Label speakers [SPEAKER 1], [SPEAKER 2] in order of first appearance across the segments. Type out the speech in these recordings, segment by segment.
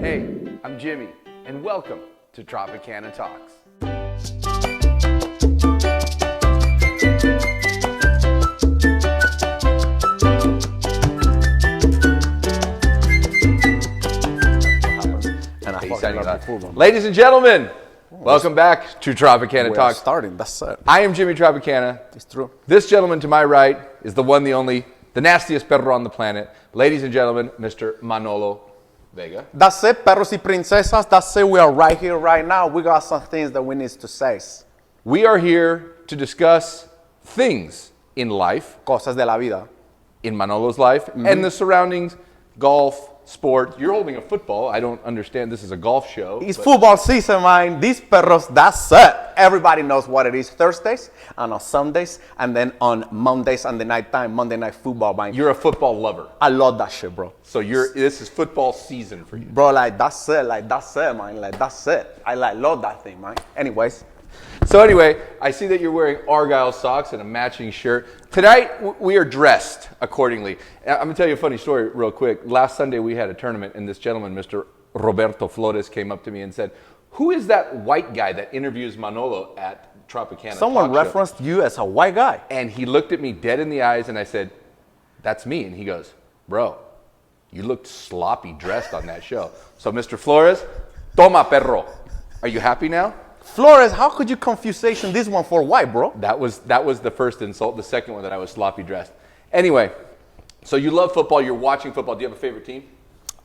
[SPEAKER 1] Hey, I'm Jimmy, and welcome to Tropicana Talks. Ladies and gentlemen, welcome back to Tropicana Talks.
[SPEAKER 2] Starting, that's it.
[SPEAKER 1] I am Jimmy Tropicana.
[SPEAKER 2] It's true.
[SPEAKER 1] This gentleman to my right is the one, the only, the nastiest perro on the planet. Ladies and gentlemen, Mr. Manolo Vega.
[SPEAKER 2] That's it, perros y princesas. That's it. We are right here, right now. We got some things that we need to say.
[SPEAKER 1] We are here to discuss things in life,
[SPEAKER 2] Cosas de la vida.
[SPEAKER 1] in Manolo's life, and the surroundings, golf, sport. You're holding a football. I don't understand. This is a golf show.
[SPEAKER 2] It's football season, man. These perros, that's it. Everybody knows what it is Thursdays and on Sundays, and then on Mondays and the nighttime, Monday Night Football, man.
[SPEAKER 1] You're a football lover.
[SPEAKER 2] I love that shit, bro.
[SPEAKER 1] So this is football season for you.
[SPEAKER 2] Bro, that's it, man. That's it. I love that thing, man. Anyways.
[SPEAKER 1] So anyway, I see that you're wearing Argyle socks and a matching shirt. Tonight, we are dressed accordingly. I'm going to tell you a funny story real quick. Last Sunday, we had a tournament, and this gentleman, Mr. Roberto Flores, came up to me and said, "Who is that white guy that interviews Manolo at Tropicana?"
[SPEAKER 2] Someone referenced you as a white guy.
[SPEAKER 1] And he looked at me dead in the eyes, and I said, "That's me." And he goes, "Bro, you looked sloppy dressed on that show." So, Mr. Flores, toma perro. Are you happy now?
[SPEAKER 2] Flores, how could you confusation this one for white, bro?
[SPEAKER 1] That was the first insult. The second one, that I was sloppy dressed. Anyway, so you love football. You're watching football. Do you have a favorite team?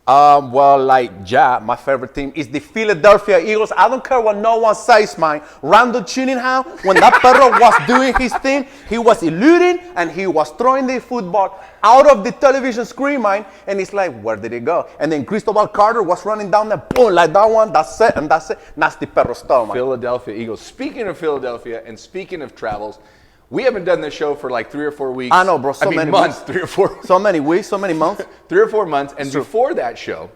[SPEAKER 2] My favorite team is the Philadelphia Eagles. I don't care what no one says, man. Randall Cunningham, when that perro was doing his thing, he was eluding and he was throwing the football out of the television screen, man. And it's like, where did it go? And then Cristobal Carter was running down there, boom, like that one. That's it, and that's it. That's the perro stuff, man.
[SPEAKER 1] Philadelphia Eagles. Speaking of Philadelphia and speaking of travels, we haven't done this show for like 3 or 4 weeks.
[SPEAKER 2] I know, bro. So many
[SPEAKER 1] months,
[SPEAKER 2] weeks.
[SPEAKER 1] 3 or 4.
[SPEAKER 2] So many weeks, so many months.
[SPEAKER 1] 3 or 4 months. And before that show,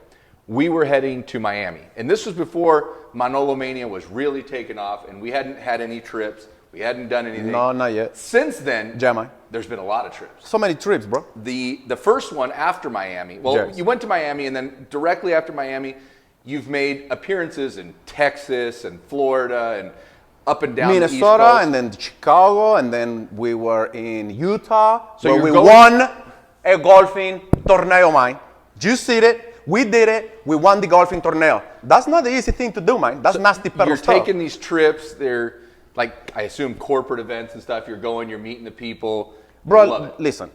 [SPEAKER 1] we were heading to Miami. And this was before Manolo Mania was really taken off, and we hadn't had any trips. We hadn't done anything.
[SPEAKER 2] No, not yet.
[SPEAKER 1] Since then,
[SPEAKER 2] Jamai.
[SPEAKER 1] There's been a lot of trips.
[SPEAKER 2] So many trips, bro.
[SPEAKER 1] The first one after Miami. Well,
[SPEAKER 2] yes.
[SPEAKER 1] You went to Miami, and then directly after Miami, you've made appearances in Texas and Florida and up and down
[SPEAKER 2] Minnesota,
[SPEAKER 1] the East Coast.
[SPEAKER 2] and then Chicago, and then we were in Utah.
[SPEAKER 1] So
[SPEAKER 2] where we won a golfing torneo, man. You see it. We did it. We won the golfing torneo. That's not the easy thing to do, man. That's nasty perro
[SPEAKER 1] You're
[SPEAKER 2] stuff.
[SPEAKER 1] taking these trips. They're like, I assume, corporate events and stuff. You're going, you're meeting the people.
[SPEAKER 2] Bro, listen.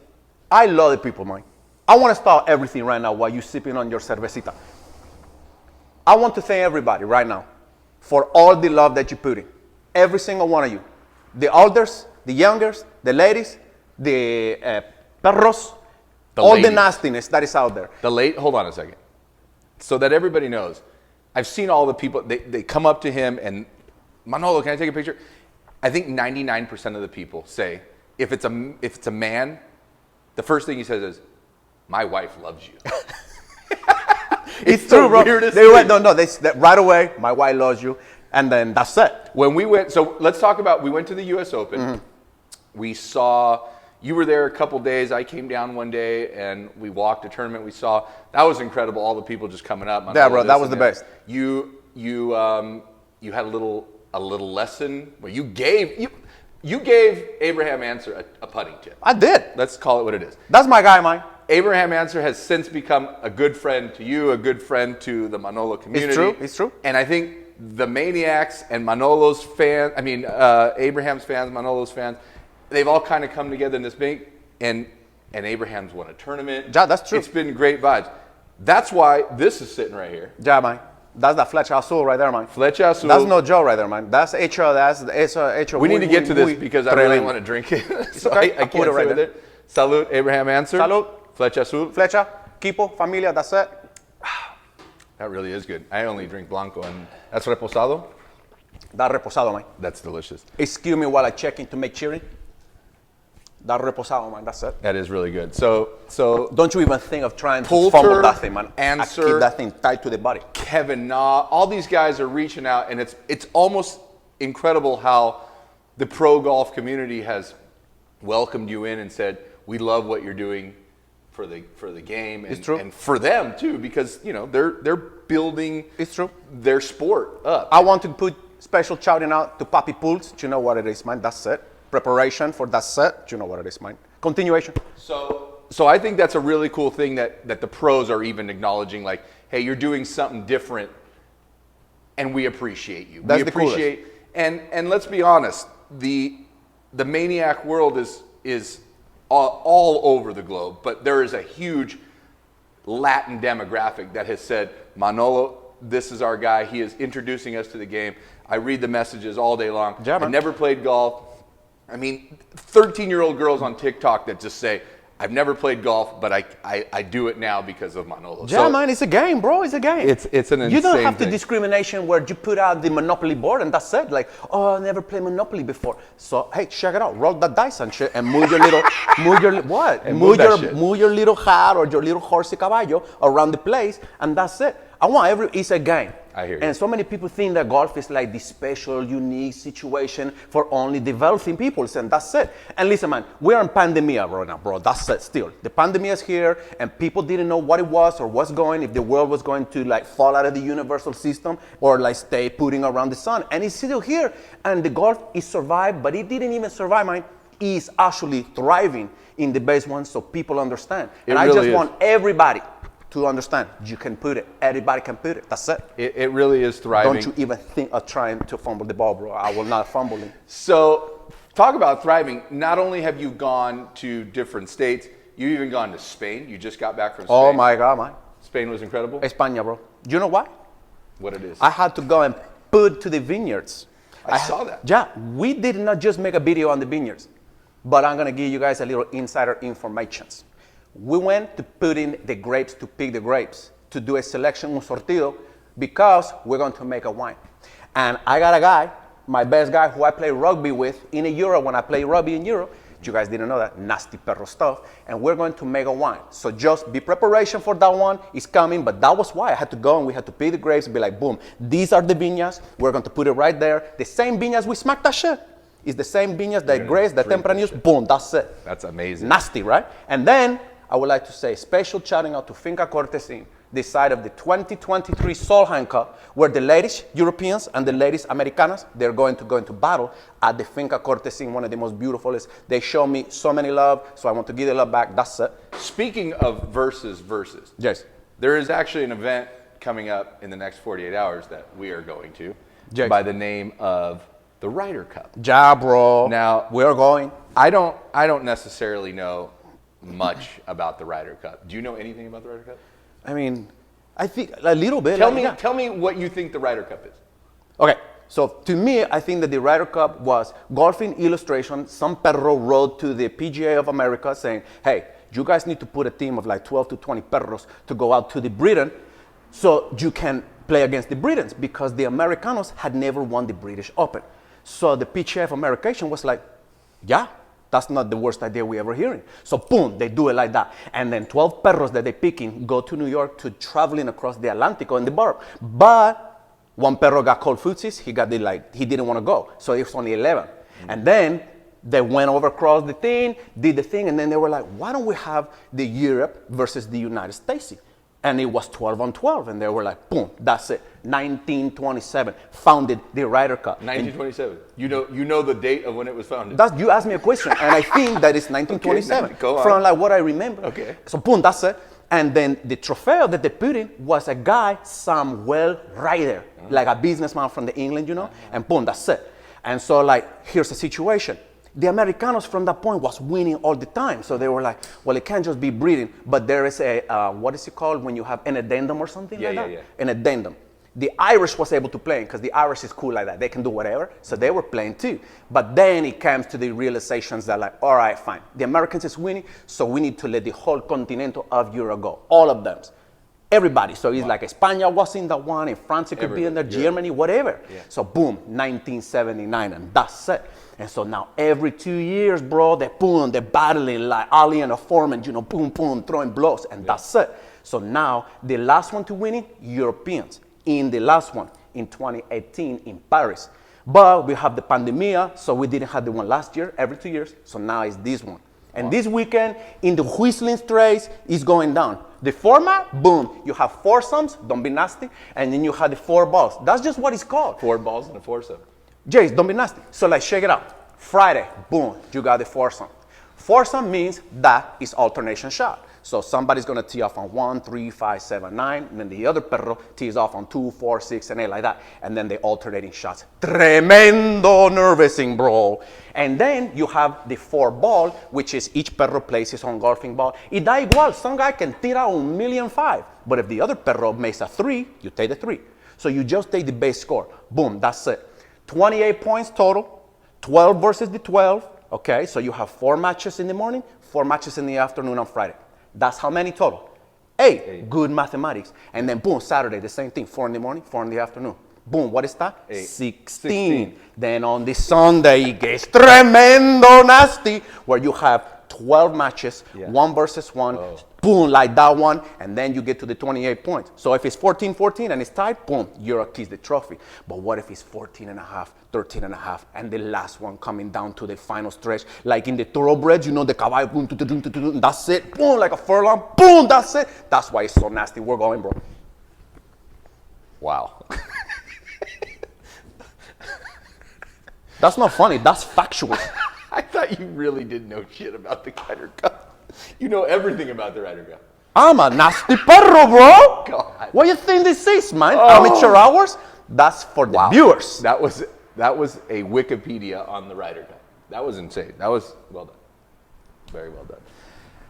[SPEAKER 2] I love the people, man. I want to start everything right now while you're sipping on your cervecita. I want to thank everybody right now for all the love that you put in. Every single one of you. The elders, the youngers, the ladies, the perros, all the nastiness that is out there.
[SPEAKER 1] Hold on a second. So that everybody knows, I've seen all the people, they come up to him and, "Manolo, can I take a picture?" I think 99% of the people say, if it's a man, the first thing he says is, "My wife loves you."
[SPEAKER 2] It's true, bro. They right away, "My wife loves you." And then that's it.
[SPEAKER 1] When we went, so let's talk about, we went to the U.S. Open. Mm-hmm. We saw, you were there a couple days. I came down one day and we walked a tournament. We saw, that was incredible. All the people just coming up.
[SPEAKER 2] Yeah, bro, that was the best.
[SPEAKER 1] You had a little lesson where you gave Abraham Answer a putting tip.
[SPEAKER 2] I did.
[SPEAKER 1] Let's call it what it is.
[SPEAKER 2] That's my guy, man.
[SPEAKER 1] Abraham Answer has since become a good friend to you, a good friend to the Manolo community.
[SPEAKER 2] It's true.
[SPEAKER 1] And I think the Maniacs and Manolo's fans, Abraham's fans, Manolo's fans, they've all kind of come together in this big, and Abraham's won a tournament.
[SPEAKER 2] Yeah, that's true.
[SPEAKER 1] It's been great vibes. That's why this is sitting right here.
[SPEAKER 2] Yeah, man. That's the Flecha Azul right there, man.
[SPEAKER 1] Flecha Azul.
[SPEAKER 2] That's no joke right there, man. That's hecho.
[SPEAKER 1] We need to get to this because I really want to drink it. So
[SPEAKER 2] okay.
[SPEAKER 1] I can't say with it. Salud, Abraham Answer.
[SPEAKER 2] Salud.
[SPEAKER 1] Flecha Azul.
[SPEAKER 2] Flecha, Kipo, Familia, that's it.
[SPEAKER 1] That really is good. I only drink Blanco, and that's reposado?
[SPEAKER 2] That reposado, man.
[SPEAKER 1] That's delicious.
[SPEAKER 2] Excuse me while I check in to make cheering. That reposado, man. That's it.
[SPEAKER 1] That is really good. So
[SPEAKER 2] don't you even think of trying
[SPEAKER 1] Poulter,
[SPEAKER 2] to fumble that thing, man.
[SPEAKER 1] Answer,
[SPEAKER 2] I keep that thing tight to the body.
[SPEAKER 1] Kevin Na, all these guys are reaching out, and it's almost incredible how the pro golf community has welcomed you in and said, "We love what you're doing. for the game, and,
[SPEAKER 2] It's true.
[SPEAKER 1] and for them too, because they're building
[SPEAKER 2] It's true.
[SPEAKER 1] their sport up.
[SPEAKER 2] I want to put special shouting out to Papi Pools. Do you know what it is, man? That's it. Preparation for that set. Do you know what it is, man? Continuation.
[SPEAKER 1] So I think that's a really cool thing that the pros are even acknowledging, like, hey, you're doing something different, and we appreciate you.
[SPEAKER 2] That's
[SPEAKER 1] we
[SPEAKER 2] the coolest.
[SPEAKER 1] appreciate, and let's be honest, the maniac world is all over the globe, but there is a huge Latin demographic that has said, Manolo, this is our guy. He is introducing us to the game. I read the messages all day long.
[SPEAKER 2] Yeah,
[SPEAKER 1] I
[SPEAKER 2] man.
[SPEAKER 1] never played golf. I mean, 13-year-old girls on TikTok that just say, I've never played golf, but I do it now because of Manolo.
[SPEAKER 2] Yeah, man, it's a game, bro. It's a game.
[SPEAKER 1] It's an insane
[SPEAKER 2] You don't have
[SPEAKER 1] thing.
[SPEAKER 2] the discrimination where you put out the Monopoly board and that's it. Like, oh, I never played Monopoly before. So, hey, check it out. Roll that dice and shit and move your little, move your little hat or your little horsey caballo around the place and that's it. It's a game.
[SPEAKER 1] I hear you.
[SPEAKER 2] And so many people think that golf is like this special, unique situation for only developing peoples, and that's it. And listen, man, we're in pandemia right now, bro. That's it still. The pandemia is here, and people didn't know what it was or what's going, if the world was going to like fall out of the universal system or like stay putting around the sun. And it's still here. And the golf is survived, but it didn't even survive, man. It's actually thriving in the base one, so people understand.
[SPEAKER 1] It
[SPEAKER 2] And I
[SPEAKER 1] really
[SPEAKER 2] just
[SPEAKER 1] is.
[SPEAKER 2] want everybody to understand you can put it. Everybody can put it. That's it.
[SPEAKER 1] It really is thriving.
[SPEAKER 2] Don't you even think of trying to fumble the ball, bro. I will not fumble it.
[SPEAKER 1] So, talk about thriving. Not only have you gone to different states, you've even gone to Spain. You just got back from Spain.
[SPEAKER 2] Oh my God, man.
[SPEAKER 1] Spain was incredible.
[SPEAKER 2] España, bro. Do you know why?
[SPEAKER 1] What it is.
[SPEAKER 2] I had to go and put to the vineyards.
[SPEAKER 1] I saw that.
[SPEAKER 2] Yeah, we did not just make a video on the vineyards, but I'm gonna give you guys a little insider information. We went to put in the grapes, to pick the grapes, to do a selection, un sortido, because we're going to make a wine. And I got a guy, my best guy who I play rugby with in a Euro when I play rugby in Euro. You guys didn't know that, nasty perro stuff. And we're going to make a wine. So just be preparation for that one. It's coming, but that was why I had to go and we had to pick the grapes and be like, boom, these are the vineyards. We're going to put it right there. The same vineyards we smacked that shit. It's the same vineyards, the grapes, the tempranos, boom, that's it.
[SPEAKER 1] That's amazing.
[SPEAKER 2] Nasty, right? And then I would like to say special shouting out to Finca Cortesin, the side of the 2023 Solheim Cup, where the ladies Europeans and the ladies Americanas, they're going to go into battle at the Finca Cortesin, one of the most beautiful. They show me so many love, so I want to give the love back. That's it.
[SPEAKER 1] Speaking of versus,
[SPEAKER 2] Yes.
[SPEAKER 1] there is actually an event coming up in the next 48 hours that we are going to
[SPEAKER 2] Yes.
[SPEAKER 1] by the name of the Ryder Cup.
[SPEAKER 2] Yeah, bro.
[SPEAKER 1] Now,
[SPEAKER 2] we're going.
[SPEAKER 1] I don't necessarily know much about the Ryder Cup. Do you know anything about the Ryder Cup?
[SPEAKER 2] I mean, I think a little bit.
[SPEAKER 1] Tell me what you think the Ryder Cup is.
[SPEAKER 2] Okay, so to me, I think that the Ryder Cup was golfing illustration. Some perro wrote to the PGA of America saying, hey, you guys need to put a team of like 12 to 20 perros to go out to the Britain so you can play against the Britons, because the Americanos had never won the British Open. So the PGA of America was like, yeah, that's not the worst idea we ever hearing. So boom, they do it like that. And then 12 perros that they picking go to New York to traveling across the Atlantic in the bar. But one perro got cold footsies, he didn't want to go. So it was only 11. And then they went over across the thing, did the thing, and then they were like, why don't we have the Europe versus the United States? And it was 12 on 12. And they were like, boom, that's it. 1927, founded the Ryder Cup.
[SPEAKER 1] 1927. You know the date of when it was founded.
[SPEAKER 2] You asked me a question, and I think that it's 1927.
[SPEAKER 1] Okay, go on.
[SPEAKER 2] From like what I remember.
[SPEAKER 1] Okay.
[SPEAKER 2] So boom, that's it. And then the trofeo that they put in was a guy, Samuel Ryder, like a businessman from the England, and boom, that's it. And so like, here's the situation. The Americanos from that point was winning all the time. So they were like, well, it can't just be breeding, but there is a, what is it called when you have an addendum or something like that? Yeah. An addendum. The Irish was able to play because the Irish is cool like that. They can do whatever. So they were playing too. But then it comes to the realizations that like, all right, fine. The Americans is winning, so we need to let the whole continent of Europe go. All of them. Everybody. So it's like España was in that one, and France could be in there, Germany, whatever. Yeah. So boom, 1979, and that's it. And so now every 2 years, bro, they're battling like Ali and a Foreman, boom, throwing blows, and that's it. So now the last one to win it, Europeans. In the last one, in 2018 in Paris. But we have the pandemia, so we didn't have the one last year, every 2 years. So now it's this one. And this weekend, in the whistling straights, is going down. The format, boom, you have foursomes, don't be nasty, and then you have the 4 balls. That's just what it's called.
[SPEAKER 1] 4 balls and a foursome.
[SPEAKER 2] Jace, don't be nasty. So like, check it out. Friday, boom, you got the foursome. Foursome means that is alternation shot. So somebody's gonna tee off on 1, 3, 5, 7, 9, and then the other perro tees off on 2, 4, 6, and 8 like that. And then they alternating shots. Tremendo nervousing, bro. And then you have the 4 ball, which is each perro plays his own golfing ball. It da igual, some guy can tee out 1,000,005. But if the other perro makes a 3, you take the 3. So you just take the base score. Boom, that's it. 28 points total, 12 versus the 12. Okay, so you have 4 matches in the morning, 4 matches in the afternoon on Friday. That's how many total? 8. Good mathematics. And then boom, Saturday, the same thing. 4 in the morning, 4 in the afternoon. Boom, what is that?
[SPEAKER 1] 8.
[SPEAKER 2] 16. Then on the Sunday, it gets tremendo nasty, where you have 12 matches, 1 versus 1. Boom, like that one, and then you get to the 28 points. So if it's 14-14 and it's tied, boom, you're keys the trophy. But what if it's 14 and a half, 13 and a half, and the last one coming down to the final stretch, like in the thoroughbreds, you know, the caballo, boom, that's it, boom, like a furlong, boom, that's it. That's why it's so nasty. We're going, bro.
[SPEAKER 1] Wow.
[SPEAKER 2] That's not funny. That's factual.
[SPEAKER 1] I thought you really didn't know shit about the Ryder Cup. You know everything about the Ryder Cup.
[SPEAKER 2] I'm a nasty perro, bro.
[SPEAKER 1] God.
[SPEAKER 2] What do you think this is, man? Amateur hours? That's for the viewers.
[SPEAKER 1] That was a Wikipedia on the Ryder Cup. That was insane. That was well done. Very well done.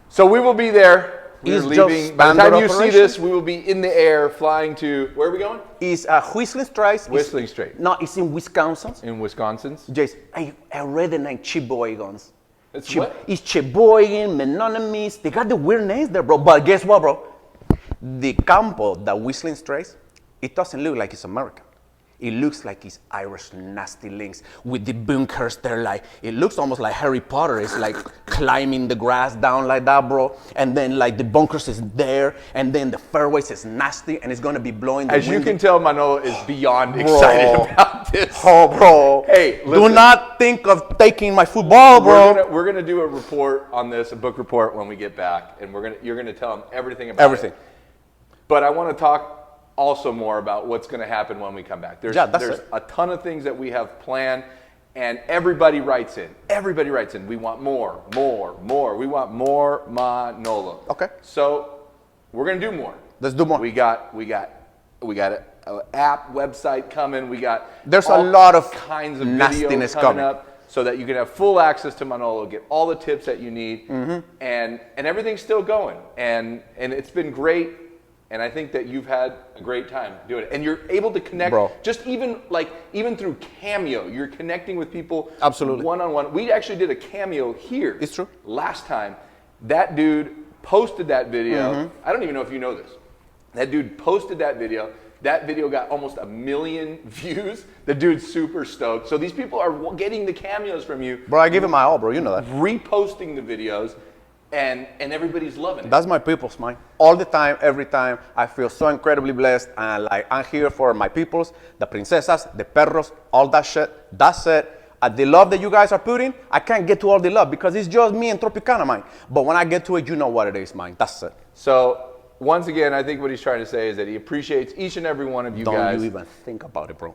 [SPEAKER 1] So we will be there. We're leaving. By the time you see this, we will be in the air flying to, where are we going?
[SPEAKER 2] It's Whistling Straits.
[SPEAKER 1] Whistling Straits.
[SPEAKER 2] No, it's in Wisconsin.
[SPEAKER 1] In Wisconsin?
[SPEAKER 2] Jace, I read the name Cheboygans.
[SPEAKER 1] It's what?
[SPEAKER 2] It's Cheboygan, Menonimes. They got the weird names there, bro. But guess what, bro? The campo that Whistling Straits, it doesn't look like it's American. It looks like it's Irish nasty links with the bunkers there. Like, it looks almost like Harry Potter. It's like climbing the grass down like that, bro. And then like the bunkers is there, and then the fairways is nasty, and it's gonna be blowing the
[SPEAKER 1] wind. As you can tell, Manolo is beyond excited about this.
[SPEAKER 2] Oh, bro.
[SPEAKER 1] Hey, listen.
[SPEAKER 2] Do not think of taking my football, bro.
[SPEAKER 1] We're gonna do a report on this, a book report when we get back, and you're gonna tell them everything about it. But I want to talk also more about what's going to happen when we come back. There's a ton of things that we have planned, and everybody writes in. Everybody writes in. We want more. We want more Manolo.
[SPEAKER 2] Okay.
[SPEAKER 1] So we're going to do more.
[SPEAKER 2] Let's do more.
[SPEAKER 1] We got an app website coming.
[SPEAKER 2] There's a lot of
[SPEAKER 1] kinds of
[SPEAKER 2] nastiness
[SPEAKER 1] videos coming up, so that you can have full access to Manolo, get all the tips that you need, and everything's still going. And it's been great. And I think that you've had a great time doing it. And you're able to connect,
[SPEAKER 2] bro.
[SPEAKER 1] Just even through Cameo, you're connecting with people
[SPEAKER 2] absolutely
[SPEAKER 1] one-on-one. We actually did a Cameo here.
[SPEAKER 2] It's true.
[SPEAKER 1] Last time, that dude posted that video. I don't even know if you know this. That dude posted that video. That video got almost 1 million views. The dude's super stoked. So these people are getting the cameos from you.
[SPEAKER 2] Bro, I give it my all, bro. You know that.
[SPEAKER 1] Reposting the videos. And everybody's loving it.
[SPEAKER 2] That's my people's, man. All the time, every time. I feel so incredibly blessed. And like, I'm here for my peoples, the princesas, the perros, all that shit. That's it. The love that you guys are putting, I can't get to all the love because it's just me and Tropicana, man. But when I get to it, you know what it is, man. That's it.
[SPEAKER 1] So, once again, I think what he's trying to say is that he appreciates each and every one of you guys.
[SPEAKER 2] Don't you even think about it, bro.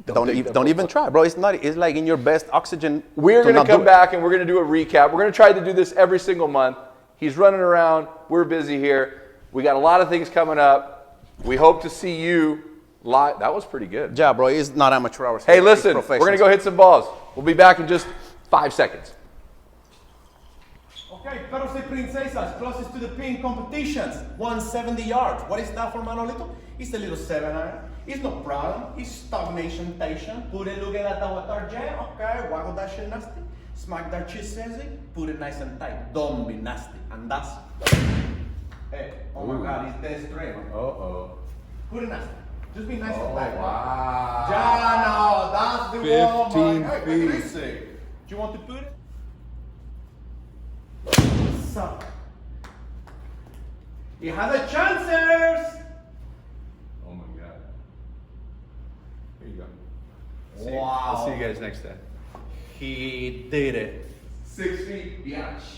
[SPEAKER 2] Don't even try, bro. It's like in your best oxygen.
[SPEAKER 1] We're going to come back and we're going to do a recap. We're going to try to do this every single month. He's running around. We're busy here. We got a lot of things coming up. We hope to see you live. That was pretty good.
[SPEAKER 2] Yeah, bro. It's not amateur hours.
[SPEAKER 1] Hey, listen. We're going to go hit some balls. We'll be back in just 5 seconds.
[SPEAKER 3] Okay, perros y princesas, closest to the pin competitions, 170 yards. What is that for Manolito? It's a little 7-iron. It's no problem. It's stagnation patient. Put it, look at that water jet. Okay, waggle that shit nasty. Smack that shit sassy. Put it nice and tight. Don't be nasty. And that's. Hey, oh my God, it's dead straight.
[SPEAKER 1] Uh-oh.
[SPEAKER 3] Put it nasty. Just be nice and tight.
[SPEAKER 1] Wow.
[SPEAKER 3] Yeah, no, that's the one.
[SPEAKER 1] 15
[SPEAKER 3] Hey,
[SPEAKER 1] feet.
[SPEAKER 3] easy. Do you want to put it? So. He has a chances.
[SPEAKER 1] Oh my God. Here you go.
[SPEAKER 3] Wow.
[SPEAKER 1] I'll see you guys next time.
[SPEAKER 3] He did it.
[SPEAKER 1] 6 feet, biatch.